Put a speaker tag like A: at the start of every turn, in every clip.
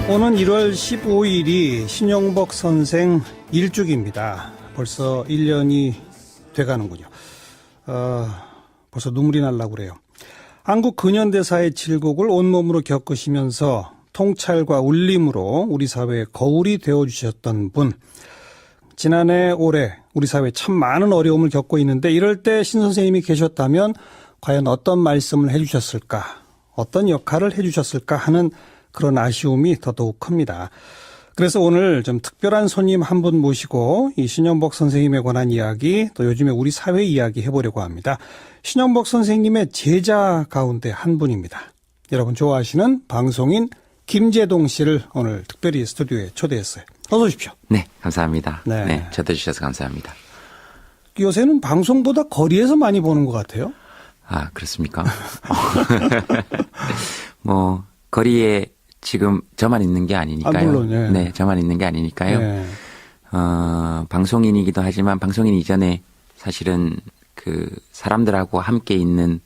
A: 오는 1월 15일이 신용복 선생 일주기입니다. 벌써 1년이 돼가는군요. 벌써 눈물이 날라고 그래요. 한국 근현대사의 질곡을 온몸으로 겪으시면서 통찰과 울림으로 우리 사회의 거울이 되어주셨던 분. 지난해 올해 우리 사회에 참 많은 어려움을 겪고 있는데 이럴 때 신 선생님이 계셨다면 과연 어떤 말씀을 해주셨을까, 어떤 역할을 해주셨을까 하는 그런 아쉬움이 더더욱 큽니다. 그래서 오늘 좀 특별한 손님 한 분 모시고 이 신용복 선생님에 관한 이야기, 또 요즘에 우리 사회 이야기 해보려고 합니다. 신용복 선생님의 제자 가운데 한 분입니다. 여러분 좋아하시는 방송인 김재동 씨를 오늘 특별히 스튜디오에 초대했어요. 어서 오십시오.
B: 네, 감사합니다.
A: 네.
B: 네, 초대해주셔서 감사합니다.
A: 요새는 방송보다 거리에서 많이 보는 것 같아요.
B: 아, 그렇습니까? 뭐, 거리에 지금 저만 있는 게 아니니까요.
A: 아, 물론, 예.
B: 네, 저만 있는 게 아니니까요.
A: 네.
B: 방송인이기도 하지만 방송인 이전에 사실은 그 사람들하고 함께 있는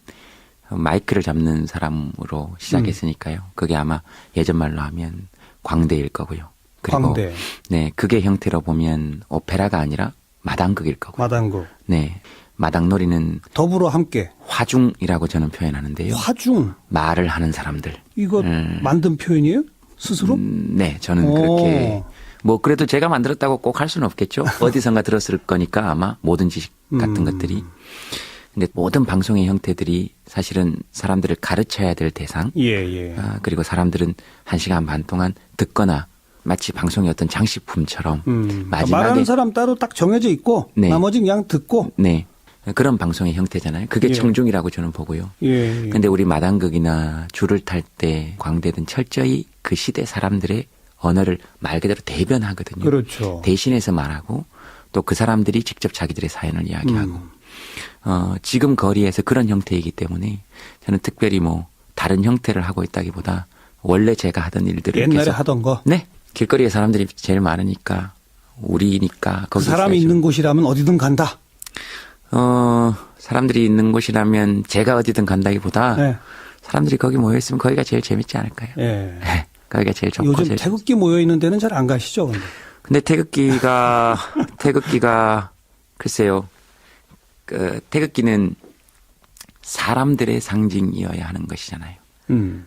B: 마이크를 잡는 사람으로 시작했으니까요. 그게 아마 예전 말로 하면 광대일 거고요. 그리고
A: 광대.
B: 네, 그게 형태로 보면 오페라가 아니라 마당극일 거고요.
A: 마당극.
B: 네. 마당놀이는
A: 더불어 함께.
B: 화중이라고 저는 표현하는데요.
A: 화중.
B: 말을 하는 사람들.
A: 이거 만든 표현이에요? 스스로?
B: 네, 저는 그렇게. 뭐 그래도 제가 만들었다고 꼭 할 수는 없겠죠. 어디선가 들었을 거니까 아마 모든 지식 같은 것들이. 근데 모든 방송의 형태들이 사실은 사람들을 가르쳐야 될 대상.
A: 예.
B: 그리고 사람들은 1시간 반 동안 듣거나 마치 방송의 어떤 장식품처럼 마지막에
A: 말하는 사람 따로 딱 정해져 있고
B: 네.
A: 나머지 그냥 듣고.
B: 네. 그런 방송의 형태잖아요. 그게
A: 예.
B: 청중이라고 저는 보고요.
A: 예.
B: 근데 우리 마당극이나 줄을 탈 때 광대든 철저히 그 시대 사람들의 언어를 말 그대로 대변하거든요.
A: 그렇죠.
B: 대신해서 말하고 또 그 사람들이 직접 자기들의 사연을 이야기하고 지금 거리에서 그런 형태이기 때문에 저는 특별히 뭐 다른 형태를 하고 있다기보다 원래 제가 하던 일들을
A: 옛날에
B: 계속
A: 하던 거.
B: 네. 길거리에 사람들이 제일 많으니까 우리니까
A: 그
B: 거기
A: 사람이
B: 있어야죠.
A: 있는 곳이라면 어디든 간다.
B: 사람들이 있는 곳이라면 제가 어디든 간다기보다
A: 네.
B: 사람들이 거기 모여있으면 거기가 제일 재밌지 않을까요?
A: 예.
B: 네, 거기가 제일 좋고
A: 요즘
B: 제일
A: 태극기 모여 있는 데는 잘 안 가시죠?
B: 근데 태극기가 글쎄요. 태극기는 사람들의 상징이어야 하는 것이잖아요.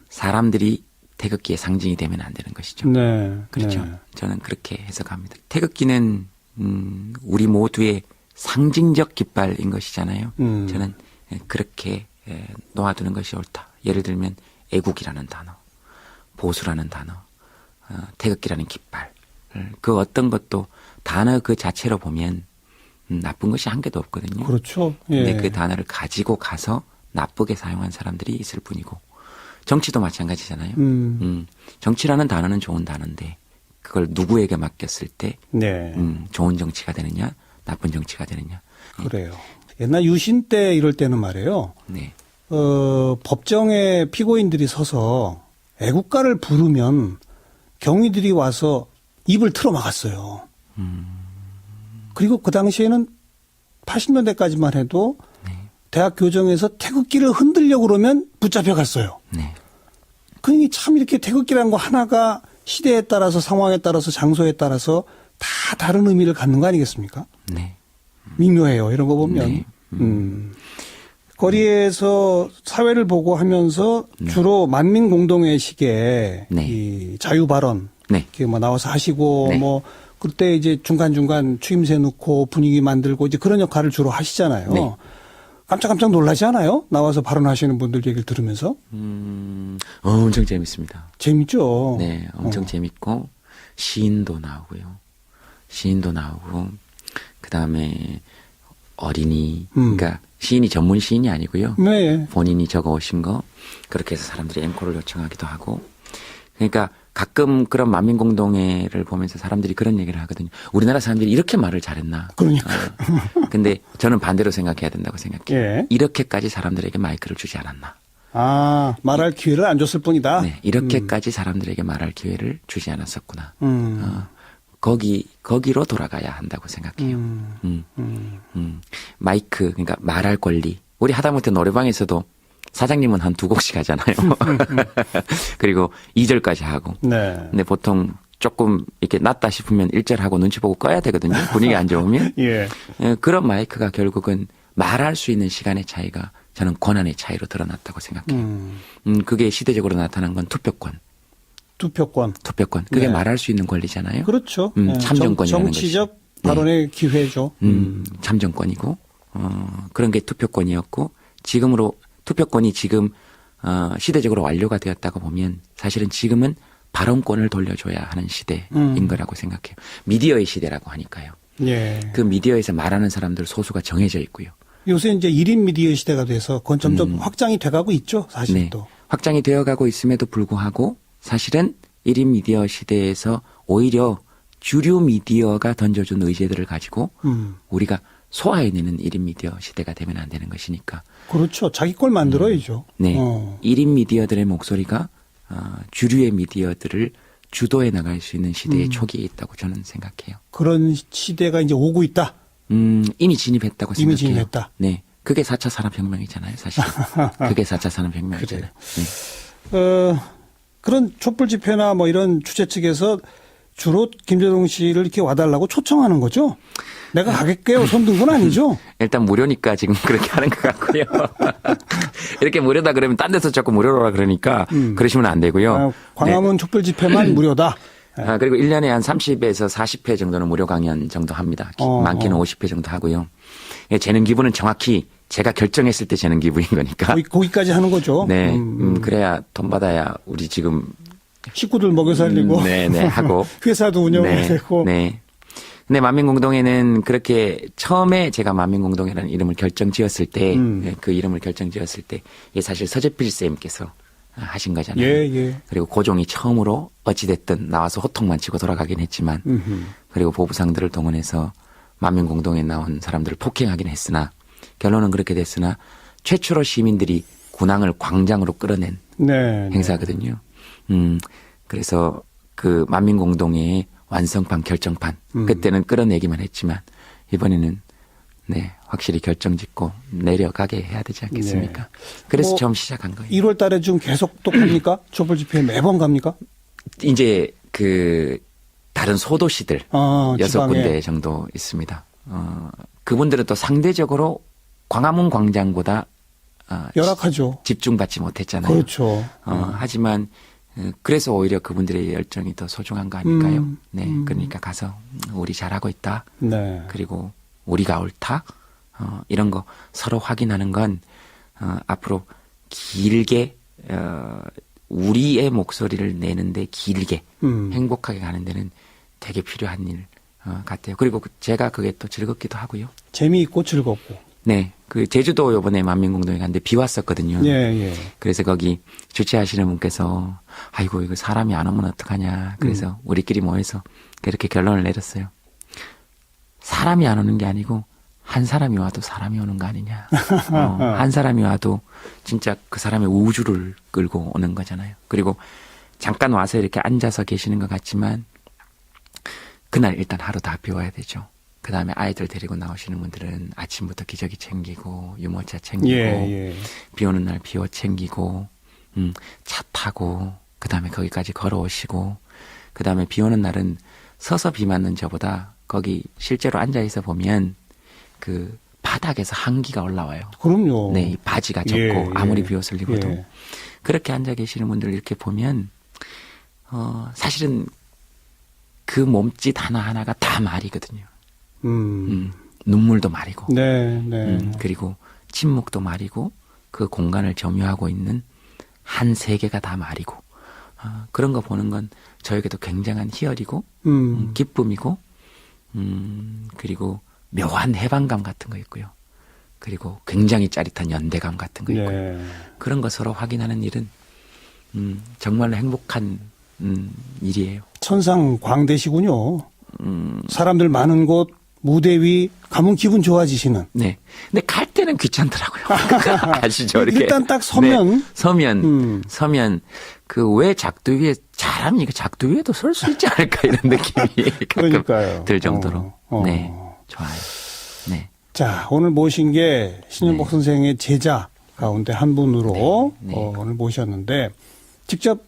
B: 사람들이 태극기의 상징이 되면 안 되는 것이죠.
A: 네.
B: 그렇죠.
A: 네.
B: 저는 그렇게 해석합니다. 태극기는 우리 모두의 상징적 깃발인 것이잖아요. 저는 그렇게 놓아두는 것이 옳다. 예를 들면 애국이라는 단어, 보수라는 단어, 태극기라는 깃발. 그 어떤 것도 단어 그 자체로 보면 나쁜 것이 한 개도 없거든요.
A: 그렇죠. 예.
B: 근데 그 단어를 가지고 가서 나쁘게 사용한 사람들이 있을 뿐이고 정치도 마찬가지잖아요. 정치라는 단어는 좋은 단어인데 그걸 누구에게 맡겼을 때
A: 네.
B: 좋은 정치가 되느냐 나쁜 정치가 되느냐.
A: 그래요. 옛날 유신 때 이럴 때는 말이에요.
B: 네.
A: 법정에 피고인들이 서서 애국가를 부르면 경위들이 와서 입을 틀어 막았어요. 그리고 그 당시에는 80년대까지만 해도
B: 네.
A: 대학 교정에서 태극기를 흔들려고 그러면 붙잡혀 갔어요.
B: 네.
A: 그러니 참 이렇게 태극기라는 거 하나가 시대에 따라서 상황에 따라서 장소에 따라서 다 다른 의미를 갖는 거 아니겠습니까?
B: 네.
A: 미묘해요. 이런 거 보면.
B: 네.
A: 거리에서 사회를 보고 하면서 주로 만민 공동회식에
B: 네.
A: 이 자유 발언
B: 네.
A: 이렇게 뭐 나와서 하시고
B: 네.
A: 뭐 그때 이제 중간중간 추임새 넣고 분위기 만들고 이제 그런 역할을 주로 하시잖아요.
B: 네.
A: 깜짝깜짝 놀라지 않아요? 나와서 발언하시는 분들 얘기를 들으면서.
B: 엄청 재밌습니다.
A: 재밌죠.
B: 네, 엄청 재밌고 시인도 나오고요. 시인도 나오고 그 다음에 어린이, 그러니까 시인이 전문 시인이 아니고요.
A: 네.
B: 본인이 적어오신 거 그렇게 해서 사람들이 앵콜을 요청하기도 하고. 그러니까 가끔 그런 만민공동회를 보면서 사람들이 그런 얘기를 하거든요. 우리나라 사람들이 이렇게 말을 잘했나.
A: 그러니까.
B: 근데 저는 반대로 생각해야 된다고 생각해요.
A: 예.
B: 이렇게까지 사람들에게 마이크를 주지 않았나.
A: 아, 말할 기회를 안 줬을 뿐이다.
B: 네, 이렇게까지 사람들에게 말할 기회를 주지 않았었구나. 거기로 돌아가야 한다고 생각해요. 마이크, 그러니까 말할 권리. 우리 하다못해 노래방에서도 사장님은 한 2곡씩 하잖아요. 그리고 2절까지 하고.
A: 네.
B: 근데 보통 조금 이렇게 낫다 싶으면 1절 하고 눈치 보고 꺼야 되거든요. 분위기 안 좋으면.
A: 예.
B: 그런 마이크가 결국은 말할 수 있는 시간의 차이가 저는 권한의 차이로 드러났다고 생각해요. 그게 시대적으로 나타난 건 투표권.
A: 투표권.
B: 그게
A: 네.
B: 말할 수 있는 권리잖아요.
A: 그렇죠.
B: 참정권이라는
A: 정치적
B: 것이.
A: 발언의 기회죠.
B: 참정권이고 그런 게 투표권이었고 지금으로 투표권이 지금 시대적으로 완료가 되었다고 보면 사실은 지금은 발언권을 돌려줘야 하는 시대인 거라고 생각해요. 미디어의 시대라고 하니까요.
A: 예.
B: 그 미디어에서 말하는 사람들 소수가 정해져 있고요.
A: 요새 이제 1인 미디어 시대가 돼서 그건 점점 확장이 돼가고 있죠. 사실
B: 네.
A: 또.
B: 확장이 되어가고 있음에도 불구하고 사실은 1인 미디어 시대에서 오히려 주류 미디어가 던져준 의제들을 가지고 우리가 소화해내는 1인 미디어 시대가 되면 안 되는 것이니까.
A: 그렇죠. 자기 걸 만들어야죠.
B: 네. 1인 미디어들의 목소리가 주류의 미디어들을 주도해 나갈 수 있는 시대의 초기에 있다고 저는 생각해요.
A: 그런 시대가 이제 오고 있다.
B: 이미 진입했다고 생각해요.
A: 이미 진입했다.
B: 네. 그게 4차 산업혁명이잖아요, 사실. 그게 4차 산업혁명이잖아요. 네.
A: 그런 촛불 집회나 뭐 이런 주최 측에서 주로 김재동 씨를 이렇게 와달라고 초청하는 거죠? 내가 가겠게요. 손든 건 아니죠?
B: 일단 무료니까 지금 그렇게 하는 것 같고요. 이렇게 무료다 그러면 딴 데서 자꾸 무료라 그러니까 그러시면 안 되고요.
A: 광화문 촛불 집회만 무료다.
B: 그리고 1년에 한 30에서 40회 정도는 무료 강연 정도 합니다. 많게는 50회 정도 하고요. 재능 기부는 정확히 제가 결정했을 때 재능 기부인 거니까.
A: 거기까지 하는 거죠.
B: 네. 그래야 돈 받아야 우리 지금
A: 식구들 먹여 살리고.
B: 네네 하고.
A: 회사도 운영해야 되고.
B: 네. 근데 만민공동회는 그렇게 처음에 제가 만민공동회라는 이름을 결정 지었을 때, 그 이름을 결정 지었을 때, 이게 사실 서재필 쌤께서 하신 거잖아요.
A: 예.
B: 그리고 고종이 처음으로 어찌됐든 나와서 호통만 치고 돌아가긴 했지만, 그리고 보부상들을 동원해서 만민공동회에 나온 사람들을 폭행하긴 했으나, 결론은 그렇게 됐으나, 최초로 시민들이 군항을 광장으로 끌어낸 행사거든요. 그래서 그 만민공동회의 완성판, 결정판. 그때는 끌어내기만 했지만 이번에는 네, 확실히 결정 짓고 내려가게 해야 되지 않겠습니까? 네. 그래서 처음 시작한 거예요.
A: 1월 달에 좀 계속 또 갑니까? 촛불 집회 매번 갑니까?
B: 이제 그 다른 소도시들 6군데 정도 있습니다. 그분들은 또 상대적으로 광화문 광장보다
A: 열악하죠.
B: 집중받지 못했잖아요.
A: 그렇죠.
B: 하지만 그래서 오히려 그분들의 열정이 더 소중한 거 아닐까요? 네. 그러니까 가서 우리 잘하고 있다.
A: 네.
B: 그리고 우리가 옳다. 이런 거 서로 확인하는 건 앞으로 길게 우리의 목소리를 내는데 길게 행복하게 가는 데는 되게 필요한 일 같아요. 그리고 제가 그게 또 즐겁기도 하고요.
A: 재미있고 즐겁고.
B: 네. 그 제주도 요번에 만민공동회 갔는데 비 왔었거든요.
A: 예.
B: 그래서 거기 주최하시는 분께서 아이고 이거 사람이 안 오면 어떡하냐. 그래서 우리끼리 모여서 그렇게 결론을 내렸어요. 사람이 안 오는 게 아니고 한 사람이 와도 사람이 오는 거 아니냐. 한 사람이 와도 진짜 그 사람의 우주를 끌고 오는 거잖아요. 그리고 잠깐 와서 이렇게 앉아서 계시는 것 같지만 그날 일단 하루 다 비워야 되죠. 그 다음에 아이들 데리고 나오시는 분들은 아침부터 기저귀 챙기고 유모차 챙기고 비 오는 날 비워 챙기고 차 타고 그 다음에 거기까지 걸어오시고 그 다음에 비 오는 날은 서서 비 맞는 저보다 거기 실제로 앉아있어 보면 그 바닥에서 한기가 올라와요.
A: 그럼요.
B: 네, 이 바지가 젖고 아무리 비 옷을 입어도 그렇게 앉아 계시는 분들 이렇게 보면 사실은 그 몸짓 하나하나가 다 말이거든요. 눈물도 말이고, 그리고 침묵도 말이고, 그 공간을 점유하고 있는 한 세계가 다 말이고, 그런 거 보는 건 저에게도 굉장한 희열이고, 기쁨이고, 그리고 묘한 해방감 같은 거 있고요. 그리고 굉장히 짜릿한 연대감 같은 거 있고요. 그런 거 서로 확인하는 일은 정말로 행복한 일이에요.
A: 천상광대시군요. 사람들 많은 곳 무대 위 가면 기분 좋아지시는.
B: 네. 근데 갈 때는 귀찮더라고요. 아시죠? 이렇게.
A: 일단 딱 서면.
B: 네. 서면 그 왜 작두 위에 잘하면 이거 작두 위에도 설 수 있지 않을까 이런 느낌이 가끔 들 정도로. 네. 좋아요. 네.
A: 자, 오늘 모신 게 신윤복 선생의 제자 가운데 한 분으로
B: 네, 네.
A: 오늘 모셨는데 직접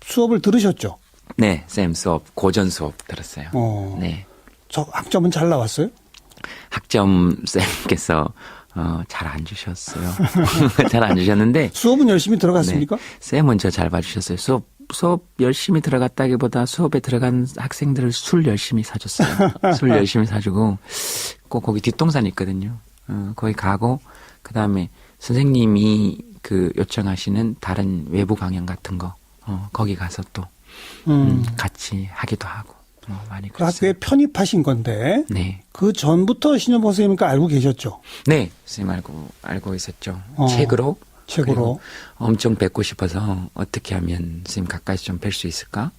A: 수업을 들으셨죠?
B: 네, 쌤 수업, 고전 수업 들었어요. 네.
A: 저 학점은 잘 나왔어요?
B: 학점 쌤께서 잘 안 주셨어요. 잘 안 주셨는데
A: 수업은 열심히 들어갔습니까?
B: 네, 쌤은 저 잘 봐주셨어요. 수업 열심히 들어갔다기보다 수업에 들어간 학생들을 술 열심히 사줬어요. 술 열심히 사주고 꼭 거기 뒷동산이 있거든요. 거기 가고 그다음에 선생님이 그 요청하시는 다른 외부 강연 같은 거 거기 가서 또 같이 하기도 하고 많이
A: 그
B: 그랬어요.
A: 학교에 편입하신 건데
B: 네.
A: 그 전부터 신현보 선생님과 알고 계셨죠?
B: 네, 선생님 알고 있었죠. 책으로. 그리고 엄청 뵙고 싶어서 어떻게 하면 선생님 가까이서 좀 뵐 수 있을까?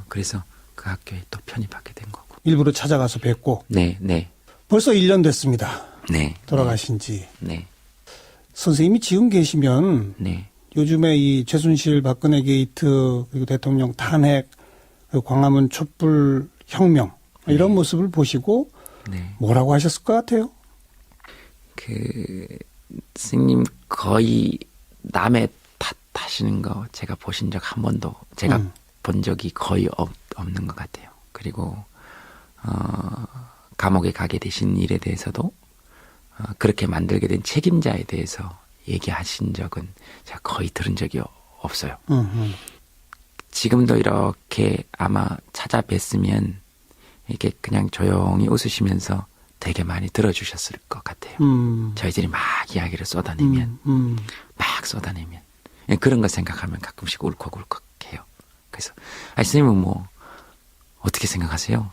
B: 그래서 그 학교에 또 편입하게 된 거고.
A: 일부러 찾아가서 뵙고.
B: 네, 네,
A: 벌써 1년 됐습니다.
B: 네.
A: 돌아가신 지.
B: 네,
A: 선생님이 지금 계시면
B: 네.
A: 요즘에 이 최순실 박근혜 게이트 그리고 대통령 탄핵 그리고 광화문 촛불 혁명 이런 모습을 보시고
B: 네.
A: 뭐라고 하셨을 것 같아요?
B: 스님 거의 남의 탓하시는 거 제가 보신 적 한 번도 제가 본 적이 거의 없는 것 같아요. 그리고 감옥에 가게 되신 일에 대해서도 그렇게 만들게 된 책임자에 대해서 얘기하신 적은 제가 거의 들은 적이 없어요. 지금도 이렇게 아마 찾아뵀으면 이렇게 그냥 조용히 웃으시면서 되게 많이 들어주셨을 것 같아요. 저희들이 막 이야기를 쏟아내면 막 쏟아내면 그런 거 생각하면 가끔씩 울컥울컥해요. 그래서 스님은 뭐 어떻게 생각하세요?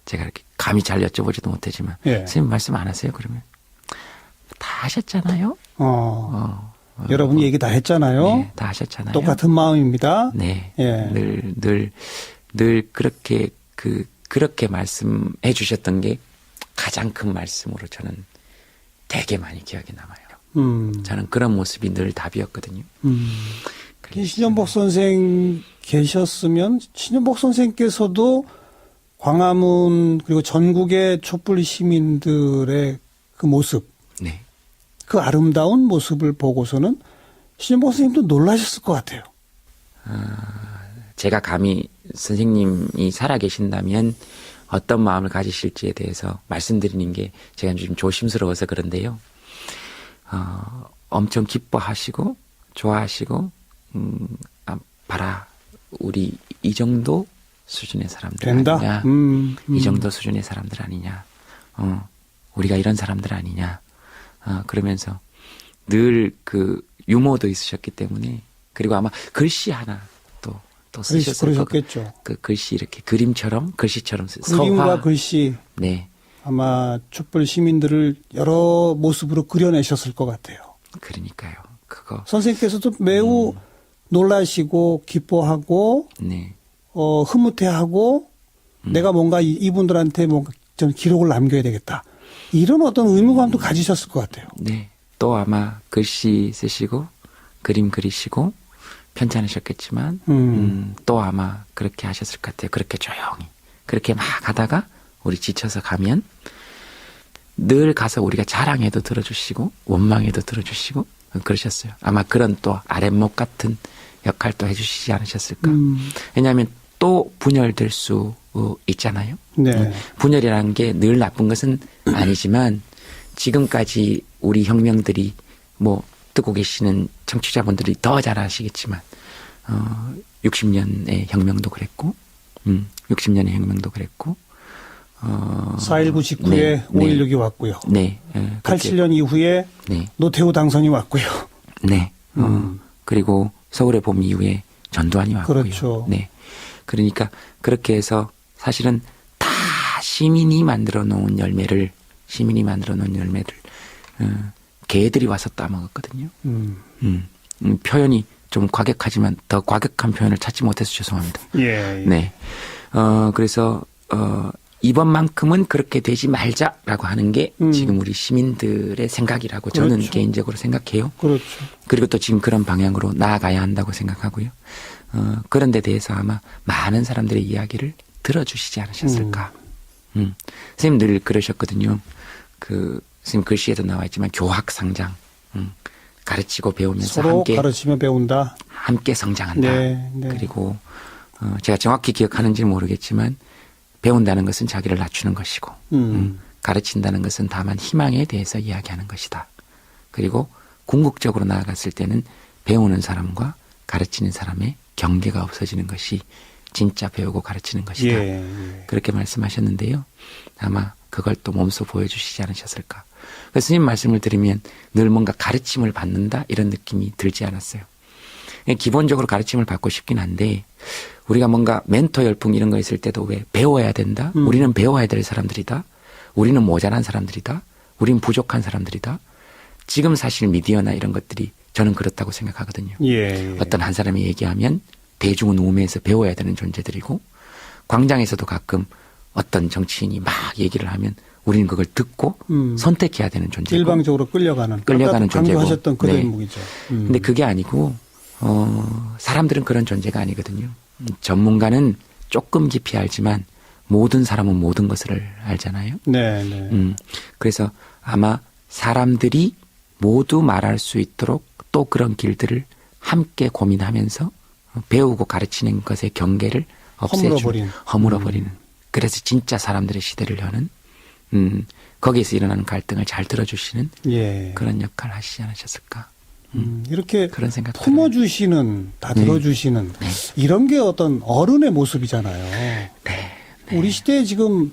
B: 제가 이렇게 감히 잘 여쭤보지도 못하지만
A: 예.
B: 스님 말씀 안 하세요? 그러면 다 하셨잖아요.
A: 여러분이 얘기 다 했잖아요.
B: 네, 다 하셨잖아요.
A: 똑같은 마음입니다.
B: 네,
A: 예.
B: 늘 그렇게 말씀해 주셨던 게 가장 큰 말씀으로 저는 되게 많이 기억에 남아요. 저는 그런 모습이 늘 답이었거든요.
A: 신현복 선생 계셨으면 신현복 선생께서도 광화문 그리고 전국의 촛불 시민들의 그 모습,
B: 네,
A: 그 아름다운 모습을 보고서는 신현복 선생님도 놀라셨을 것 같아요.
B: 제가 감히 선생님이 살아계신다면 어떤 마음을 가지실지에 대해서 말씀드리는 게 제가 좀 조심스러워서 그런데요. 엄청 기뻐하시고 좋아하시고 봐라 우리 이 정도 수준의 사람들
A: 된다?
B: 아니냐. 이 정도 수준의 사람들 아니냐. 우리가 이런 사람들 아니냐. 그러면서 늘 그 유머도 있으셨기 때문에 그리고 아마 글씨 하나 또 쓰셨을
A: 그러셨겠죠.
B: 그 글씨 이렇게 그림처럼 글씨처럼
A: 그림과
B: 서화.
A: 글씨
B: 네,
A: 아마 촛불 시민들을 여러 모습으로 그려내셨을 것 같아요.
B: 그러니까요. 그거
A: 선생님께서도 매우 놀라시고 기뻐하고
B: 네,
A: 흐뭇해하고 내가 뭔가 이분들한테 뭔가 좀 기록을 남겨야 되겠다. 이런 어떤 의무감도 가지셨을 것 같아요.
B: 네. 또 아마 글씨 쓰시고 그림 그리시고 편찮으셨겠지만 또 아마 그렇게 하셨을 것 같아요. 그렇게 조용히 그렇게 막 하다가 우리 지쳐서 가면 늘 가서 우리가 자랑해도 들어주시고 원망해도 들어주시고 그러셨어요. 아마 그런 또 아랫목 같은 역할도 해주시지 않으셨을까. 왜냐하면 또 분열될 수 있잖아요.
A: 네.
B: 분열이라는 게 늘 나쁜 것은 아니지만 지금까지 우리 혁명들이 뭐 듣고 계시는 청취자분들이 더 잘 아시겠지만 60년의 혁명도 그랬고 60년의 혁명도 그랬고
A: 4.19 직후에 5.16이 왔고요.
B: 네.
A: 87년 이후에
B: 네.
A: 노태우 당선이 왔고요.
B: 네. 그리고 서울의 봄 이후에 전두환이 왔고요.
A: 그렇죠.
B: 네. 그러니까 그렇게 해서 사실은 다 시민이 만들어 놓은 열매를 개들이 와서 따먹었거든요. 표현이 좀 과격하지만 더 과격한 표현을 찾지 못해서 죄송합니다.
A: 예.
B: 네. 그래서 이번만큼은 그렇게 되지 말자라고 하는 게 지금 우리 시민들의 생각이라고 저는
A: 그렇죠.
B: 개인적으로 생각해요.
A: 그렇죠.
B: 그리고 또 지금 그런 방향으로 나아가야 한다고 생각하고요. 그런 데 대해서 아마 많은 사람들의 이야기를 들어주시지 않으셨을까. 선생님 늘 그러셨거든요. 선생님 글씨에도 나와 있지만 교학상장. 가르치고 배우면서
A: 서로
B: 함께
A: 가르치며 배운다.
B: 함께 성장한다.
A: 네, 네.
B: 그리고 제가 정확히 기억하는지 모르겠지만 배운다는 것은 자기를 낮추는 것이고 가르친다는 것은 다만 희망에 대해서 이야기하는 것이다. 그리고 궁극적으로 나아갔을 때는 배우는 사람과 가르치는 사람의 경계가 없어지는 것이 진짜 배우고 가르치는 것이다.
A: 예.
B: 그렇게 말씀하셨는데요. 아마 그걸 또 몸소 보여주시지 않으셨을까. 그래서 스님 말씀을 들으면 늘 뭔가 가르침을 받는다 이런 느낌이 들지 않았어요. 기본적으로 가르침을 받고 싶긴 한데 우리가 뭔가 멘토 열풍 이런 거 있을 때도 왜 배워야 된다. 우리는 배워야 될 사람들이다. 우리는 모자란 사람들이다. 우리는 부족한 사람들이다. 지금 사실 미디어나 이런 것들이 저는 그렇다고 생각하거든요.
A: 예.
B: 어떤 한 사람이 얘기하면 대중은 우매해서 배워야 되는 존재들이고 광장에서도 가끔 어떤 정치인이 막 얘기를 하면 우리는 그걸 듣고 선택해야 되는 존재고
A: 일방적으로 끌려가는
B: 존재고.
A: 강조하셨던 그
B: 네.
A: 대목이죠.
B: 근데 그게 아니고 사람들은 그런 존재가 아니거든요. 전문가는 조금 깊이 알지만 모든 사람은 모든 것을 알잖아요.
A: 네, 네.
B: 그래서 아마 사람들이 모두 말할 수 있도록 또 그런 길들을 함께 고민하면서 배우고 가르치는 것의 경계를 없애주는, 허물어버리는. 그래서 진짜 사람들의 시대를 여는 거기에서 일어나는 갈등을 잘 들어주시는
A: 예.
B: 그런 역할을 하시지 않으셨을까.
A: 이렇게
B: 그런 생각
A: 품어주시는, 다 들어주시는
B: 네.
A: 이런 게 어떤 어른의 모습이잖아요.
B: 네.
A: 우리 시대에 지금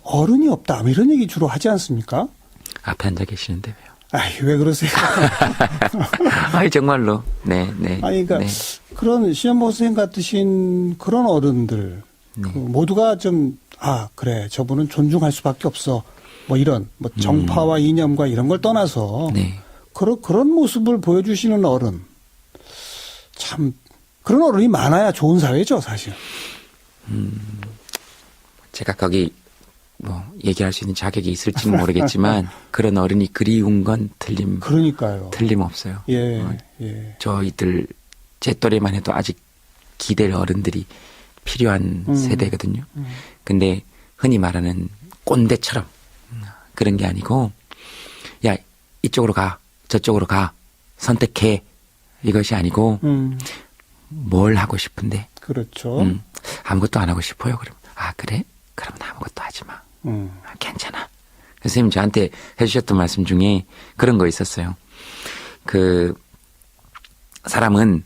A: 어른이 없다 뭐 이런 얘기 주로 하지 않습니까?
B: 앞에 앉아 계시는데 왜요?
A: 아이, 왜 그러세요?
B: 아이, 정말로. 네, 네.
A: 아니, 그러니까
B: 네.
A: 그런 시현보 선생님 같으신 그런 어른들
B: 네.
A: 그 모두가 좀 그래 저분은 존중할 수밖에 없어 뭐 이런 뭐 정파와 이념과 이런 걸 떠나서
B: 네.
A: 그런 모습을 보여주시는 어른 참 그런 어른이 많아야 좋은 사회죠 사실.
B: 제가 거기 뭐 얘기할 수 있는 자격이 있을지는 모르겠지만 그런 어른이 그리운 건
A: 그러니까요.
B: 틀림없어요.
A: 예, 예.
B: 저희들 제 또래만 해도 아직 기댈 어른들이 필요한 세대거든요. 근데 흔히 말하는 꼰대처럼 그런 게 아니고 야 이쪽으로 가 저쪽으로 가 선택해 이것이 아니고 뭘 하고 싶은데
A: 그렇죠.
B: 아무것도 안 하고 싶어요. 그럼 그래? 그러면 아무것도 하지 마. 괜찮아. 선생님 저한테 해주셨던 말씀 중에 그런 거 있었어요. 그 사람은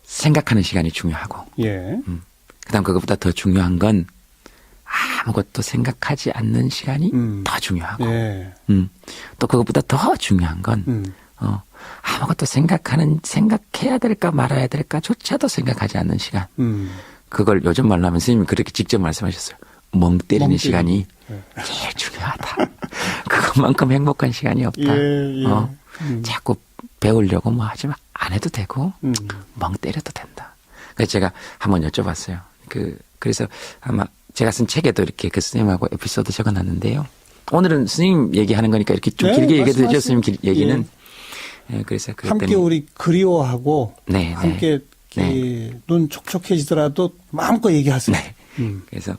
B: 생각하는 시간이 중요하고
A: 예.
B: 그다음 그것보다 더 중요한 건 아무것도 생각하지 않는 시간이 더 중요하고
A: 예.
B: 또 그것보다 더 중요한 건 아무것도 생각해야 될까 말아야 될까조차도 생각하지 않는 시간. 그걸 요즘 말로 하면 선생님이 그렇게 직접 말씀하셨어요. 멍 때리는 시간이 제일 중요하다. 그것만큼 행복한 시간이 없다.
A: 예, 예.
B: 자꾸 배우려고 뭐 하지 마. 안 해도 되고 멍 때려도 된다. 그래서 제가 한번 여쭤봤어요. 그래서 아마 제가 쓴 책에도 이렇게 그 스님하고 에피소드 적어놨는데요. 오늘은 스님 얘기하는 거니까 이렇게 좀
A: 네,
B: 길게 얘기해도 되죠. 스님
A: 예.
B: 얘기는. 예, 그래서
A: 함께 우리 그리워하고
B: 네,
A: 함께
B: 네.
A: 눈 촉촉해지더라도 마음껏 얘기하세요.
B: 네. 그래서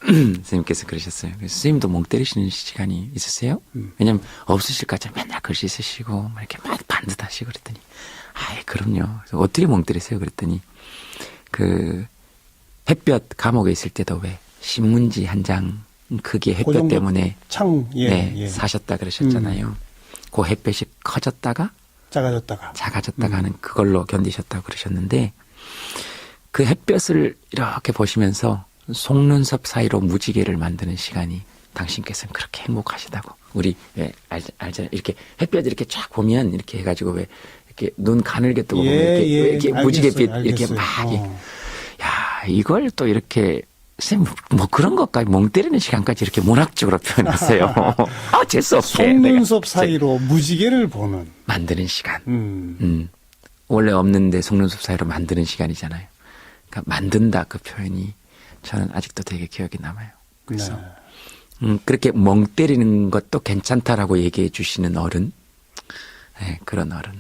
B: 선생님께서 그러셨어요. 그래서 선생님도 멍 때리시는 시간이 있으세요? 왜냐면 없으실 것 같아요. 맨날 글씨 쓰시고 막 이렇게 막 반듯하시고 그랬더니 그럼요. 그래서 어떻게 멍 때리세요? 그랬더니 그 햇볕 감옥에 있을 때도 왜 신문지 한 장 크기의
A: 그
B: 햇볕
A: 정도
B: 때문에
A: 예.
B: 사셨다 그러셨잖아요. 그 햇볕이 커졌다가 작아졌다가 하는 그걸로 견디셨다고 그러셨는데 그 햇볕을 이렇게 보시면서 속눈썹 사이로 무지개를 만드는 시간이 당신께서는 그렇게 행복하시다고. 우리 알잖아요. 이렇게 햇볕 이렇게 쫙 보면 이렇게 해가지고 왜 이렇게 눈 가늘게 뜨고 보면 이렇게 무지개빛 이렇게 막 야 이걸 또 이렇게 선생님 뭐 그런 것까지 멍 때리는 시간까지 이렇게 문학적으로 표현하세요. 재수 없게.
A: 속눈썹 사이로 무지개를 보는
B: 만드는 시간. 원래 없는데 속눈썹 사이로 만드는 시간이잖아요. 그러니까 만든다 그 표현이 저는 아직도 되게 기억이 남아요. 그래서 그렇게 멍 때리는 것도 괜찮다라고 얘기해 주시는 어른, 네, 그런 어른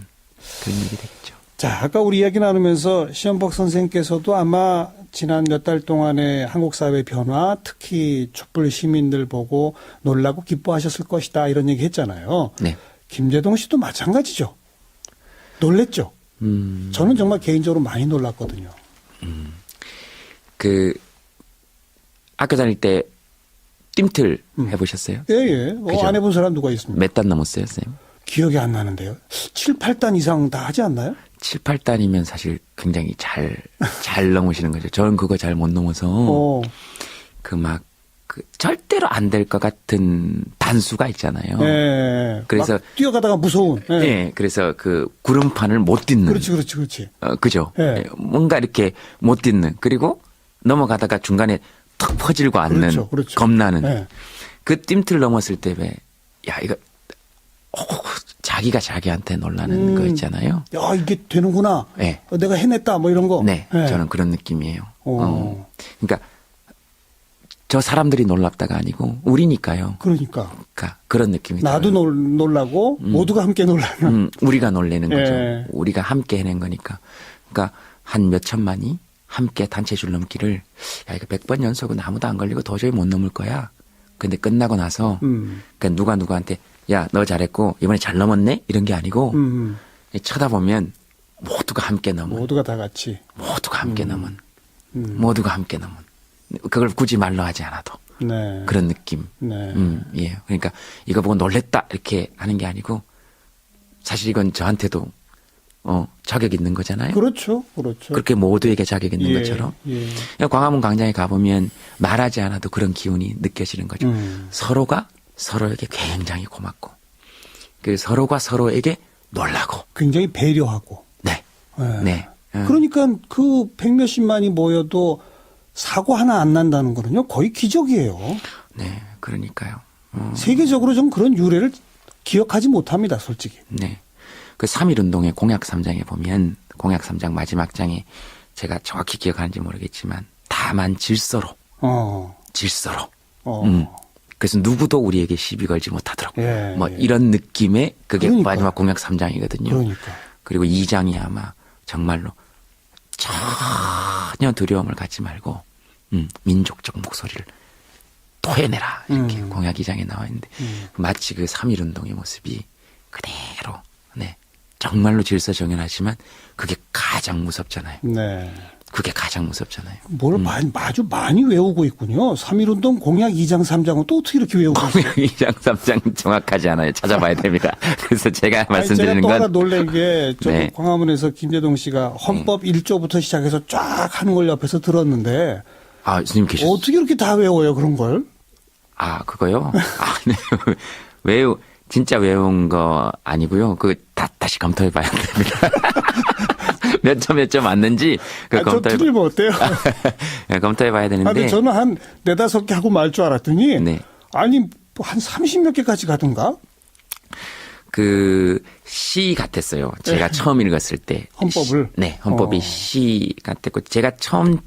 B: 그런 얘기 되겠죠.
A: 자, 아까 우리 이야기 나누면서 시현복 선생님께서도 아마 지난 몇 달 동안의 한국 사회 변화, 특히 촛불 시민들 보고 놀라고 기뻐하셨을 것이다 이런 얘기 했잖아요.
B: 네.
A: 김재동 씨도 마찬가지죠. 놀랬죠. 저는 정말 개인적으로 많이 놀랐거든요.
B: 그 학교 다닐 때 뜀틀 해보셨어요?
A: 예, 예.
B: 그죠?
A: 안 해본 사람 누가 있습니까?
B: 몇 단 넘었어요, 선생님?
A: 기억이 안 나는데요. 7, 8단 이상 다 하지 않나요?
B: 7, 8단이면 사실 굉장히 잘 넘으시는 거죠. 저는 그거 잘 못 넘어서 그 절대로 안 될 것 같은 단수가 있잖아요.
A: 예.
B: 그래서
A: 막 뛰어가다가 무서운. 예.
B: 네, 그래서 그 구름판을 못 딛는.
A: 그렇지.
B: 그죠.
A: 예.
B: 예, 뭔가 이렇게 못 딛는. 그리고 넘어가다가 중간에 턱 퍼질고 앉는.
A: 그렇죠.
B: 겁나는.
A: 예.
B: 그 뜀틀 넘었을 때 왜, 야, 이거, 자기가 자기한테 놀라는 거 있잖아요.
A: 야, 이게 되는구나.
B: 네.
A: 내가 해냈다, 뭐 이런 거.
B: 네.
A: 예.
B: 저는 그런 느낌이에요.
A: 오.
B: 그러니까 저 사람들이 놀랍다가 아니고 우리니까요.
A: 그러니까.
B: 그런 느낌이
A: 나도
B: 들어요.
A: 놀라고 모두가 함께 놀라는.
B: 우리가 놀래는 거죠.
A: 예.
B: 우리가 함께 해낸 거니까. 그러니까 한 몇 천만이 함께 단체줄 넘기를 야 이거 100번 연속은 아무도 안 걸리고 도저히 못 넘을 거야. 근데 끝나고 나서 그러니까 누가 누구한테 야 너 잘했고 이번에 잘 넘었네 이런 게 아니고 쳐다보면 모두가 함께 넘은
A: 모두가 다 같이.
B: 모두가 함께 넘은 모두가 함께 넘은 그걸 굳이 말로 하지 않아도
A: 네.
B: 그런 느낌.
A: 네.
B: 예. 그러니까 이거 보고 놀랬다 이렇게 하는 게 아니고 사실 이건 저한테도 자격 있는 거잖아요.
A: 그렇죠.
B: 그렇게 모두에게 자격 있는 것처럼.
A: 예.
B: 광화문 광장에 가보면 말하지 않아도 그런 기운이 느껴지는 거죠. 서로가 서로에게 굉장히 고맙고, 그 서로가 서로에게 놀라고.
A: 굉장히 배려하고.
B: 네.
A: 예.
B: 네.
A: 그러니까 그 백몇십만이 모여도 사고 하나 안 난다는 거는요 거의 기적이에요.
B: 네. 그러니까요.
A: 세계적으로 좀 그런 유래를 기억하지 못합니다, 솔직히.
B: 네. 그 3.1운동의 공약 3장에 보면, 공약 3장 마지막 장에 제가 정확히 기억하는지 모르겠지만, 다만 질서로. 질서로. 그래서 누구도 우리에게 시비 걸지 못하도록.
A: 예,
B: 뭐
A: 예.
B: 이런 느낌의 그게
A: 그러니까요.
B: 마지막 공약 3장이거든요.
A: 그러니까.
B: 그리고 2장이 아마 정말로 전혀 두려움을 갖지 말고, 민족적 목소리를 토해내라. 이렇게 공약 2장에 나와 있는데, 마치 그 3.1운동의 모습이 그대로, 네. 정말로 질서정연하지만 그게 가장 무섭잖아요.
A: 네.
B: 그게 가장 무섭잖아요.
A: 뭘 아주 많이 외우고 있군요. 3.1운동 공약 2장 3장은 또 어떻게 이렇게 외우고 있어요?
B: 공약 2장 3장 정확하지 않아요. 찾아봐야 됩니다. 그래서 제가 말씀드리는
A: 제가 또 하나
B: 건
A: 놀란 게 저기
B: 네.
A: 광화문에서 김재동 씨가 헌법 1조부터 시작해서 쫙 하는 걸 옆에서 들었는데
B: 아, 스님 계셨어요.
A: 어떻게 이렇게 다 외워요, 그런 걸?
B: 아, 그거요? 아, 네. 진짜 외운 거 아니고요. 다시 검토해 봐야 됩니다. 몇 점 맞는지
A: 저 틀리면 어때요?
B: 검토해 봐야 되는데.
A: 근데 저는 한 4-5개 하고 말 줄 알았더니
B: 네.
A: 아니 한 30몇 개까지 가던가?
B: 그 시 같았어요. 제가 처음 읽었을 때
A: 헌법을?
B: 네, 헌법이 시 같았고 제가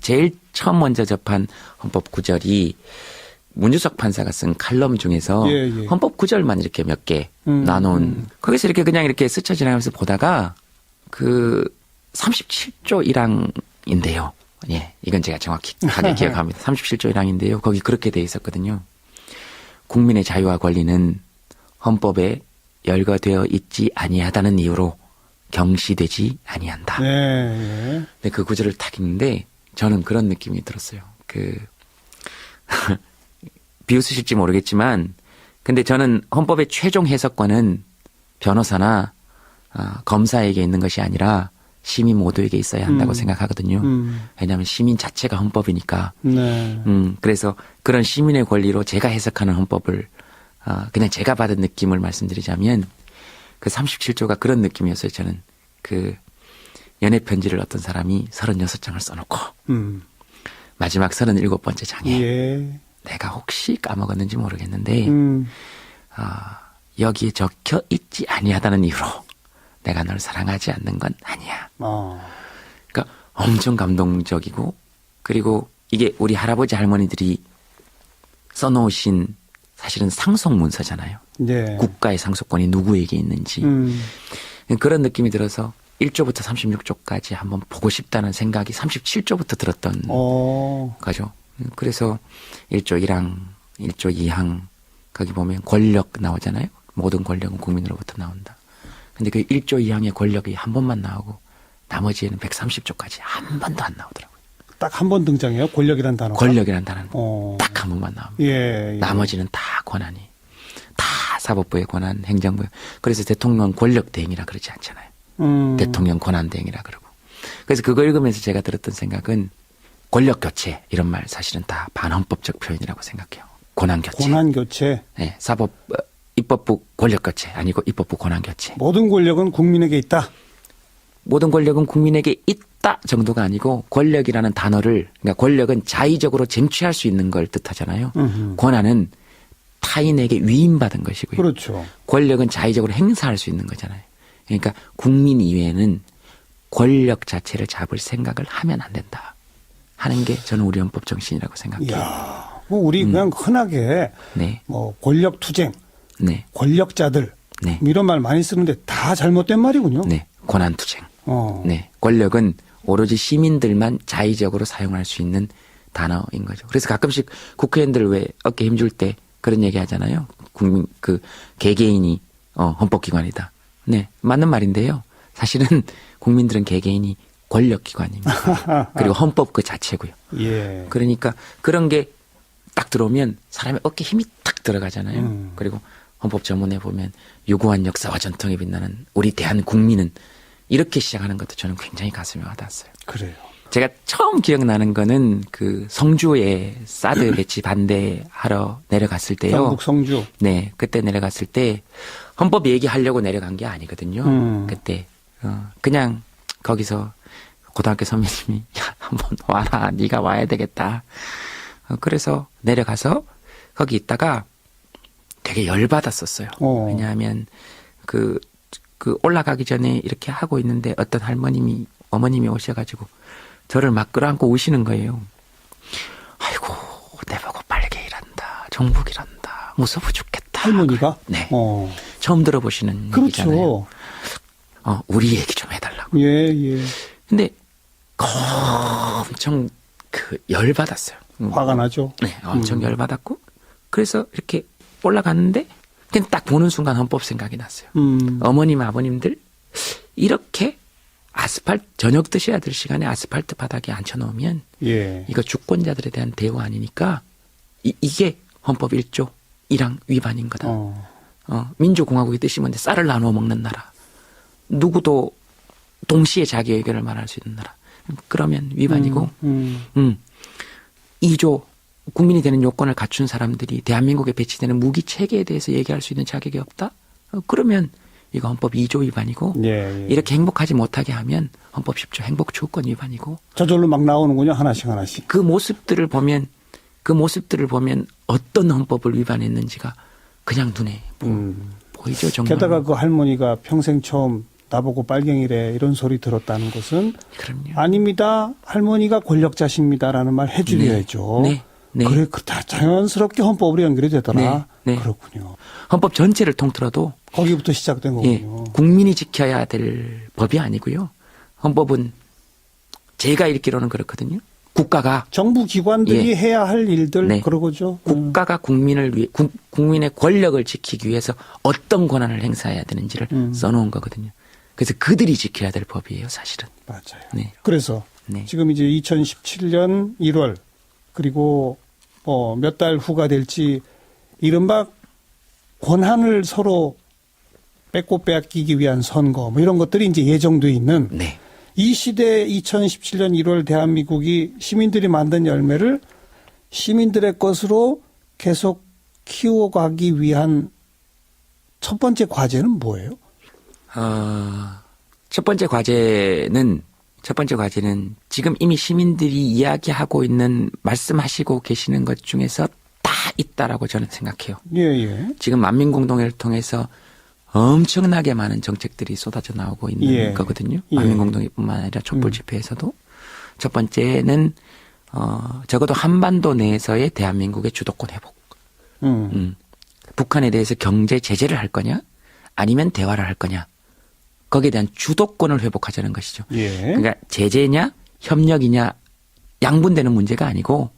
B: 제일 처음 먼저 접한 헌법 구절이 문주석 판사가 쓴 칼럼 중에서
A: 예.
B: 헌법 구절만 이렇게 몇 개 나눈 거기서 이렇게 그냥 이렇게 스쳐 지나가면서 보다가 그 37조 1항인데요. 예, 이건 제가 정확하게 기억합니다. 37조 1항인데요. 거기 그렇게 돼 있었거든요. 국민의 자유와 권리는 헌법에 열거되어 있지 아니하다는 이유로 경시되지 아니한다.
A: 네.
B: 근데 그 구절을 딱 읽는데 저는 그런 느낌이 들었어요. 비웃으실지 모르겠지만 근데 저는 헌법의 최종 해석권은 변호사나 검사에게 있는 것이 아니라 시민 모두에게 있어야 한다고 생각하거든요. 왜냐하면 시민 자체가 헌법이니까.
A: 네.
B: 그래서 그런 시민의 권리로 제가 해석하는 헌법을 그냥 제가 받은 느낌을 말씀드리자면 그 37조가 그런 느낌이었어요. 저는 그 연애 편지를 어떤 사람이 36장을 써놓고 마지막 37번째 장에
A: 예.
B: 내가 혹시 까먹었는지 모르겠는데 여기에 적혀 있지 아니하다는 이유로 내가 널 사랑하지 않는 건 아니야. 그러니까 엄청 감동적이고 그리고 이게 우리 할아버지 할머니들이 써놓으신 사실은 상속 문서잖아요.
A: 네.
B: 국가의 상속권이 누구에게 있는지 그런 느낌이 들어서 1조부터 36조까지 한번 보고 싶다는 생각이 37조부터 들었던 거죠. 그래서 1조 1항, 1조 2항 거기 보면 권력 나오잖아요. 모든 권력은 국민으로부터 나온다. 근데 그 1조 이항의 권력이 한 번만 나오고 나머지에는 130조까지 한 번도 안 나오더라고요.
A: 딱 한 번 등장해요? 권력이란 단어가?
B: 권력이란 단어는 딱 한 번만 나옵니다.
A: 예, 예.
B: 나머지는 다 권한이. 다 사법부의 권한, 행정부의. 그래서 대통령 권력 대행이라 그러지 않잖아요. 대통령 권한 대행이라 그러고. 그래서 그거 읽으면서 제가 들었던 생각은 권력 교체 이런 말 사실은 다 반헌법적 표현이라고 생각해요. 권한 교체.
A: 권한 교체.
B: 네, 사법 입법부 권력 교체 아니고 입법부 권한 교체.
A: 모든 권력은 국민에게 있다.
B: 모든 권력은 국민에게 있다 정도가 아니고 권력이라는 단어를 그러니까 권력은 자의적으로 쟁취할 수 있는 걸 뜻하잖아요. 권한은 타인에게 위임받은 것이고요.
A: 그렇죠.
B: 권력은 자의적으로 행사할 수 있는 거잖아요. 그러니까 국민 이외에는 권력 자체를 잡을 생각을 하면 안 된다 하는 게 저는 우리 헌법 정신이라고 생각해요.
A: 이야, 뭐 우리 그냥 흔하게
B: 네.
A: 뭐 권력 투쟁,
B: 네.
A: 권력자들
B: 네.
A: 이런 말 많이 쓰는데 다 잘못된 말이군요.
B: 네. 권한 투쟁.
A: 어.
B: 네. 권력은 오로지 시민들만 자의적으로 사용할 수 있는 단어인 거죠. 그래서 가끔씩 국회의원들 왜 어깨 힘줄 때 그런 얘기 하잖아요. 국민, 개개인이, 헌법기관이다. 네. 맞는 말인데요. 사실은 국민들은 개개인이 권력기관입니다. 그리고 헌법 그 자체고요.
A: 예.
B: 그러니까 그런 게 딱 들어오면 사람의 어깨 힘이 탁 들어가잖아요. 그리고 헌법 전문에 보면 유구한 역사와 전통에 빛나는 우리 대한국민은 이렇게 시작하는 것도 저는 굉장히 가슴에 와닿았어요.
A: 그래요.
B: 제가 처음 기억나는 거는 그 성주에 사드 배치 반대하러 내려갔을 때요.
A: 경북 성주.
B: 네, 그때 내려갔을 때 헌법 얘기하려고 내려간 게 아니거든요. 그때 그냥 거기서 고등학교 선배님이 야, 한번 와라, 네가 와야 되겠다. 그래서 내려가서 거기 있다가 되게 열받았었어요. 왜냐하면 그 올라가기 전에 이렇게 하고 있는데 어떤 어머님이 오셔가지고 저를 막 끌어안고 우시는 거예요. 아이고, 내보고 빨개 일한다. 종북 일한다. 무서워 죽겠다.
A: 할머니가?
B: 네. 처음 들어보시는
A: 그렇죠.
B: 얘기잖아요. 우리 얘기 좀 해달라고.
A: 예, 예.
B: 근데 엄청 열받았어요.
A: 화가 나죠.
B: 네, 엄청 열받았고. 그래서 이렇게 올라갔는데 그냥 딱 보는 순간 헌법 생각이 났어요. 어머님, 아버님들 이렇게 아스팔트 저녁 드셔야 될 시간에 아스팔트 바닥에 앉혀놓으면
A: 예.
B: 이거 주권자들에 대한 대우 아니니까 이게 헌법 1조 1항 위반인 거다. 민주공화국의 뜻이 뭔데 쌀을 나누어 먹는 나라. 누구도 동시에 자기 의견을 말할 수 있는 나라. 그러면 위반이고 2조 국민이 되는 요건을 갖춘 사람들이 대한민국에 배치되는 무기 체계에 대해서 얘기할 수 있는 자격이 없다? 그러면 이거 헌법 2조 위반이고
A: 예, 예.
B: 이렇게 행복하지 못하게 하면 헌법 10조 행복주권 위반이고
A: 저절로 막 나오는군요. 하나씩 하나씩.
B: 그 모습들을 보면 어떤 헌법을 위반했는지가 그냥 눈에 보이죠. 정말.
A: 게다가 그 할머니가 평생 처음 나보고 빨갱이래 이런 소리 들었다는 것은
B: 그럼요.
A: 아닙니다. 할머니가 권력자십니다라는 말 해드려야죠.
B: 네. 네.
A: 그래, 다 자연스럽게 헌법으로 연결이 되더라.
B: 네. 네.
A: 그렇군요.
B: 헌법 전체를 통틀어도
A: 거기부터 시작된
B: 예,
A: 거군요.
B: 국민이 지켜야 될 법이 아니고요. 헌법은 제가 읽기로는 그렇거든요. 국가가
A: 정부 기관들이
B: 예.
A: 해야 할 일들
B: 네.
A: 그러고죠.
B: 국가가 국민을 위해 국민의 권력을 지키기 위해서 어떤 권한을 행사해야 되는지를 써놓은 거거든요. 그래서 그들이 지켜야 될 법이에요, 사실은.
A: 맞아요.
B: 네.
A: 그래서
B: 네.
A: 지금 이제 2017년 1월 그리고 몇 달 후가 될지 이른바 권한을 서로 뺏고 빼앗기기 위한 선거 뭐 이런 것들이 이제 예정돼 있는
B: 네.
A: 이 시대 2017년 1월 대한민국이 시민들이 만든 열매를 시민들의 것으로 계속 키워가기 위한 첫 번째 과제는 뭐예요?
B: 첫 번째 과제는 지금 이미 시민들이 이야기하고 있는 말씀하시고 계시는 것 중에서 다 있다라고 저는 생각해요.
A: 예, 예.
B: 지금 만민공동회를 통해서 엄청나게 많은 정책들이 쏟아져 나오고 있는
A: 예.
B: 거거든요.
A: 예.
B: 만민공동회뿐만 아니라 촛불 집회에서도. 첫 번째는 적어도 한반도 내에서의 대한민국의 주도권 회복. 북한에 대해서 경제 제재를 할 거냐 아니면 대화를 할 거냐. 거기에 대한 주도권을 회복하자는 것이죠.
A: 예.
B: 그러니까 제재냐 협력이냐 양분되는 문제가 아니고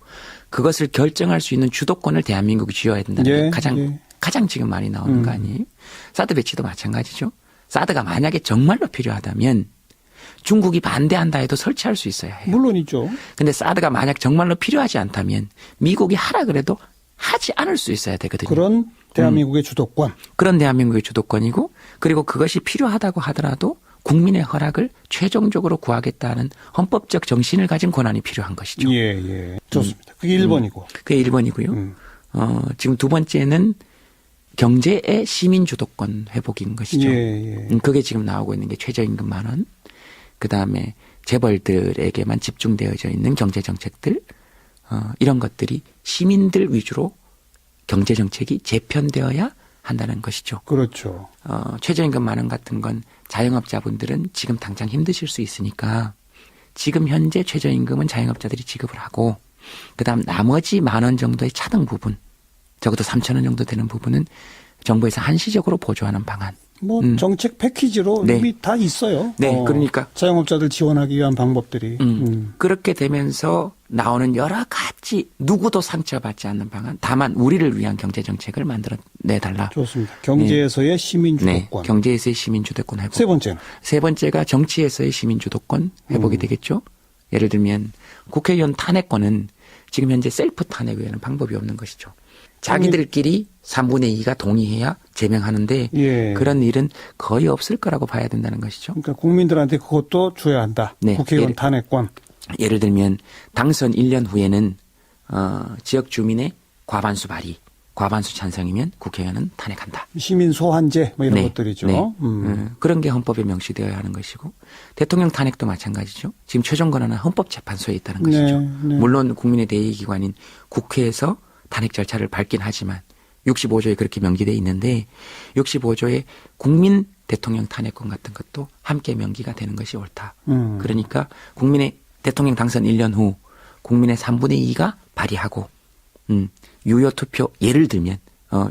B: 그것을 결정할 수 있는 주도권을 대한민국이 쥐어야 된다는
A: 예.
B: 게 가장
A: 예.
B: 지금 많이 나오는 거 아니에요? 사드 배치도 마찬가지죠. 사드가 만약에 정말로 필요하다면 중국이 반대한다 해도 설치할 수 있어야 해요.
A: 물론이죠.
B: 근데 사드가 만약 정말로 필요하지 않다면 미국이 하라 그래도 하지 않을 수 있어야 되거든요.
A: 그런 대한민국의 주도권.
B: 그런 대한민국의 주도권이고 그리고 그것이 필요하다고 하더라도 국민의 허락을 최종적으로 구하겠다는 헌법적 정신을 가진 권한이 필요한 것이죠.
A: 예. 좋습니다. 그게 1번이고.
B: 그게 1번이고요. 지금 두 번째는 경제의 시민 주도권 회복인 것이죠.
A: 예.
B: 그게 지금 나오고 있는 게 최저임금 10,000원. 그다음에 재벌들에게만 집중되어져 있는 경제 정책들. 이런 것들이 시민들 위주로 경제 정책이 재편되어야 한다는 것이죠.
A: 그렇죠.
B: 최저임금 10,000원 같은 건 자영업자분들은 지금 당장 힘드실 수 있으니까 지금 현재 최저임금은 자영업자들이 지급을 하고 그다음 나머지 10,000원 정도의 차등 부분 적어도 3,000원 정도 되는 부분은 정부에서 한시적으로 보조하는 방안.
A: 뭐 정책 패키지로
B: 네.
A: 이미 다 있어요.
B: 네, 그러니까
A: 자영업자들 지원하기 위한 방법들이.
B: 그렇게 되면서 나오는 여러 가지 누구도 상처받지 않는 방안. 다만 우리를 위한 경제 정책을 만들어내달라.
A: 좋습니다. 경제에서의 시민
B: 네,
A: 주도권.
B: 경제에서의 시민 주도권 회복.
A: 세 번째는
B: 세 번째가 정치에서의 시민 주도권 회복이 되겠죠. 예를 들면 국회의원 탄핵권은 지금 현재 셀프 탄핵 외에는 방법이 없는 것이죠. 자기들끼리 3분의 2가 동의해야 제명하는데
A: 예.
B: 그런 일은 거의 없을 거라고 봐야 된다는 것이죠.
A: 그러니까 국민들한테 그것도 줘야 한다.
B: 네.
A: 국회의원 탄핵권.
B: 예를 들면 당선 1년 후에는 지역 주민의 과반수 발의, 과반수 찬성이면 국회의원은 탄핵한다.
A: 시민 소환제 뭐 이런
B: 네.
A: 것들이죠.
B: 네. 그런 게 헌법에 명시되어야 하는 것이고 대통령 탄핵도 마찬가지죠. 지금 최종 권한은 헌법재판소에 있다는 것이죠.
A: 네.
B: 물론 국민의 대의기관인 국회에서 탄핵 절차를 밟긴 하지만 65조에 그렇게 명기되어 있는데 65조에 국민 대통령 탄핵권 같은 것도 함께 명기가 되는 것이 옳다. 그러니까 국민의 대통령 당선 1년 후 국민의 3분의 2가 발의하고 유효투표 예를 들면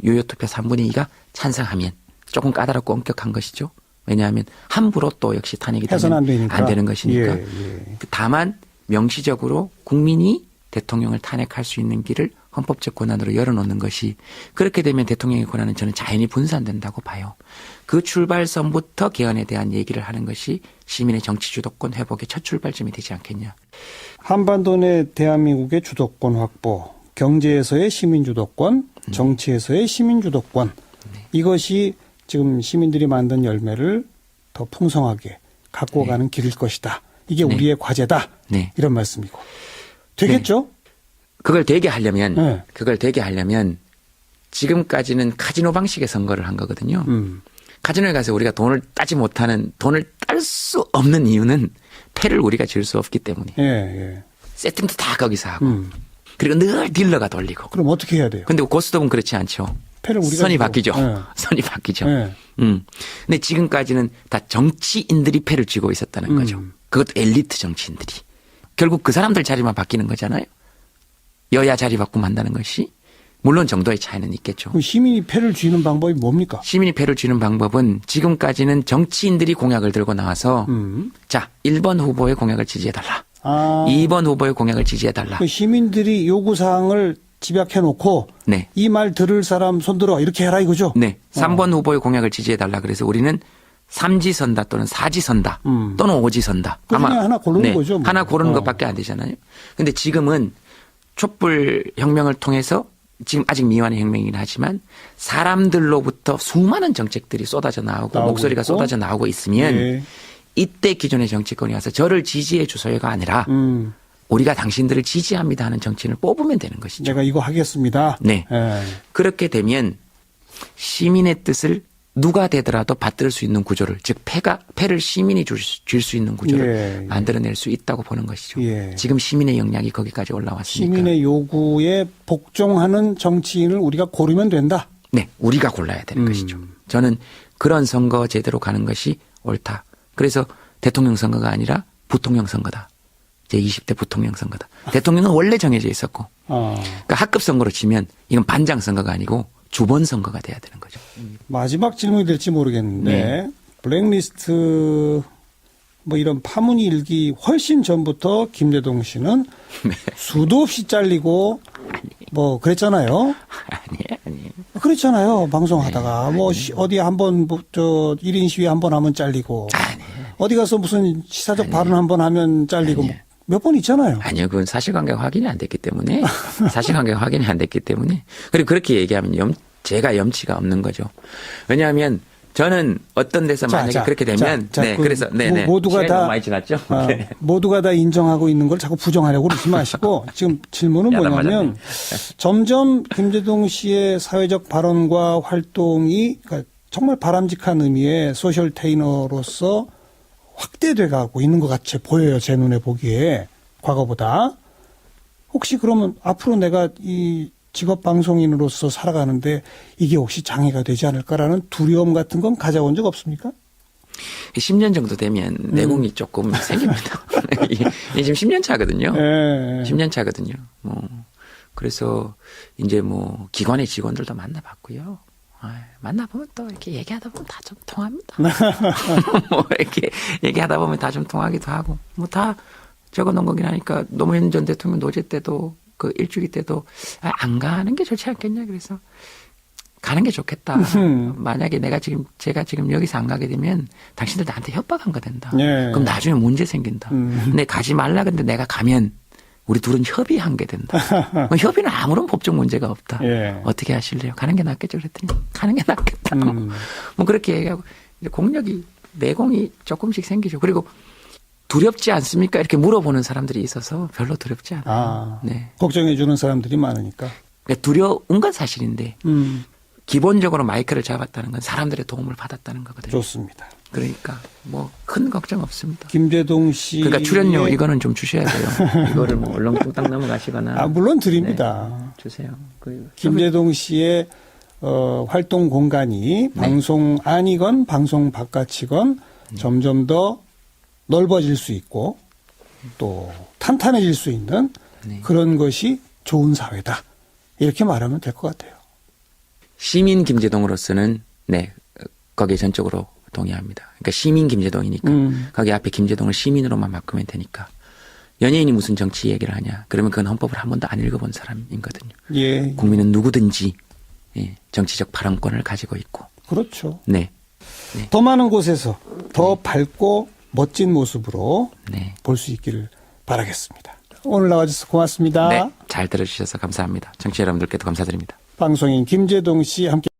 B: 유효투표 3분의 2가 찬성하면 조금 까다롭고 엄격한 것이죠. 왜냐하면 함부로 또 역시 탄핵이
A: 해서는
B: 되면 안 되는 것이니까.
A: 예.
B: 다만 명시적으로 국민이 대통령을 탄핵할 수 있는 길을 헌법적 권한으로 열어놓는 것이 그렇게 되면 대통령의 권한은 저는 자연히 분산된다고 봐요. 그 출발선부터 개헌에 대한 얘기를 하는 것이 시민의 정치 주도권 회복의 첫 출발점이 되지 않겠냐.
A: 한반도 내 대한민국의 주도권 확보, 경제에서의 시민 주도권, 정치에서의 시민 주도권. 이것이 지금 시민들이 만든 열매를 더 풍성하게 갖고 가는 길일 것이다. 이게 우리의 과제다.
B: 네.
A: 이런 말씀이고. 되겠죠?
B: 그걸 되게 하려면
A: 네.
B: 지금까지는 카지노 방식의 선거를 한 거거든요. 카지노에 가서 우리가 돈을 따지 못하는 돈을 딸 수 없는 이유는 패를 우리가 질 수 없기 때문에.
A: 예.
B: 세팅도 다 거기서 하고. 그리고 늘 딜러가 돌리고.
A: 그럼 어떻게 해야 돼요?
B: 근데 고스톱은 그렇지 않죠.
A: 패를 우리가
B: 선이
A: 주고.
B: 바뀌죠.
A: 예.
B: 선이 바뀌죠.
A: 예.
B: 근데 지금까지는 다 정치인들이 패를 쥐고 있었다는 거죠. 그것도 엘리트 정치인들이. 결국 그 사람들 자리만 바뀌는 거잖아요. 여야 자리 바꾸면 한다는 것이. 물론 정도의 차이는 있겠죠.
A: 그럼 시민이 패를 쥐는 방법이 뭡니까?
B: 시민이 패를 쥐는 방법은 지금까지는 정치인들이 공약을 들고 나와서 자 1번 후보의 공약을 지지해달라. 2번 후보의 공약을 지지해달라.
A: 그 시민들이 요구사항을 집약해놓고
B: 네.
A: 이 말 들을 사람 손들어 이렇게 해라 이거죠?
B: 네. 3번 후보의 공약을 지지해달라. 그래서 우리는 3지선다 또는 4지선다 또는 5지선다.
A: 그 중에 하나 고르는 거죠, 뭐.
B: 하나 고르는 것밖에 안 되잖아요. 근데 지금은 촛불 혁명을 통해서 지금 아직 미완의 혁명이긴 하지만 사람들로부터 수많은 정책들이 쏟아져 나오고 목소리가
A: 있고.
B: 쏟아져 나오고 있으면
A: 예.
B: 이때 기존의 정치권이 와서 저를 지지해 주소요가 아니라 우리가 당신들을 지지합니다 하는 정치인을 뽑으면 되는 것이죠.
A: 내가 이거 하겠습니다.
B: 네.
A: 예.
B: 그렇게 되면 시민의 뜻을 누가 되더라도 받들 수 있는 구조를 즉 패를 시민이 줄 수 있는 구조를
A: 예.
B: 만들어낼 수 있다고 보는 것이죠.
A: 예.
B: 지금 시민의 역량이 거기까지 올라왔으니까.
A: 시민의 요구에 복종하는 정치인을 우리가 고르면 된다.
B: 네. 우리가 골라야 되는 것이죠. 저는 그런 선거 제대로 가는 것이 옳다. 그래서 대통령 선거가 아니라 부통령 선거다. 제20대 부통령 선거다. 대통령은 원래 정해져 있었고 그러니까 학급 선거로 치면 이건 반장 선거가 아니고 주번 선거가 돼야 되는 거죠.
A: 마지막 질문이 될지 모르겠는데
B: 네.
A: 블랙리스트 뭐 이런 파문이 일기 훨씬 전부터 김대동 씨는 수도 없이 잘리고 뭐 그랬잖아요.
B: 아니에요.
A: 그렇잖아요. 방송하다가 뭐 어디 한번 저 1인 시위 한번 하면 잘리고 어디 가서 무슨 시사적 발언 한번 하면 잘리고 몇 번 있잖아요.
B: 아니요, 그건 사실관계가 확인이 안 됐기 때문에 사실관계가 확인이 안 됐기 때문에 그리고 그렇게 얘기하면 제가 염치가 없는 거죠. 왜냐하면 저는 어떤 데서 만약에 그렇게 되면 네, 그래서 네네
A: 모두가 다
B: 많이 지났죠. 네.
A: 모두가 다 인정하고 있는 걸 자꾸 부정하려고 그러지 마시고 지금 질문은 뭐냐면 점점 김재동 씨의 사회적 발언과 활동이 그러니까 정말 바람직한 의미의 소셜 테이너로서 확대돼 가고 있는 것 같이 보여요. 제 눈에 보기에 과거보다. 혹시 그러면 앞으로 내가 이 직업 방송인으로서 살아가는데 이게 혹시 장애가 되지 않을까라는 두려움 같은 건 가져온 적 없습니까?
B: 10년 정도 되면 내공이 조금 생깁니다. 이게 지금 10년 차거든요. 10년 차거든요. 그래서 이제 뭐 기관의 직원들도 만나봤고요. 만나보면 또 이렇게 얘기하다 보면 다 좀 통합니다. 뭐 이렇게 얘기하다 보면 다 좀 통하기도 하고 뭐 다 적어 놓은 거긴 하니까 노무현 전 대통령 노제 때도 그 일주기 때도 안 가는 게 좋지 않겠냐 그래서 가는 게 좋겠다. 만약에 제가 지금 여기서 안 가게 되면 당신들 나한테 협박한 거 된다. 그럼 나중에 문제 생긴다. 근데 가지 말라 근데 내가 가면 우리 둘은 협의한 게 된다. 협의는 아무런 법적 문제가 없다. 어떻게 하실래요? 가는 게 낫겠죠. 그랬더니 가는 게 낫겠다고. 뭐 그렇게 얘기하고 이제 공력이 내공이 조금씩 생기죠. 그리고 두렵지 않습니까? 이렇게 물어보는 사람들이 있어서 별로 두렵지 않아요. 네.
A: 걱정해 주는 사람들이 많으니까.
B: 그러니까 두려운 건 사실인데 기본적으로 마이크를 잡았다는 건 사람들의 도움을 받았다는 거거든요.
A: 좋습니다.
B: 그러니까 뭐 큰 걱정 없습니다.
A: 김재동 씨.
B: 그러니까 출연료 이거는 좀 주셔야 돼요. 이거를 뭐 얼렁뚱땅 넘어가시거나.
A: 물론 드립니다.
B: 네, 주세요.
A: 김재동 씨의 활동 공간이 방송 안이건 방송 바깥이건 점점 더 넓어질 수 있고 또 탄탄해질 수 있는 그런 것이 좋은 사회다. 이렇게 말하면 될 것 같아요.
B: 시민 김재동으로서는 네 거기에 전적으로 동의합니다. 그러니까 시민 김재동이니까 거기 앞에 김재동을 시민으로만 바꾸면 되니까 연예인이 무슨 정치 얘기를 하냐. 그러면 그건 헌법을 한 번도 안 읽어본 사람이거든요. 국민은 누구든지 정치적 발언권을 가지고 있고.
A: 그렇죠.
B: 네.
A: 더 많은 곳에서 더 밝고 멋진 모습으로 볼 수 있기를 바라겠습니다. 오늘 나와주셔서 고맙습니다.
B: 네, 잘 들어주셔서 감사합니다. 청취자 여러분들께도 감사드립니다.
A: 방송인 김재동 씨 함께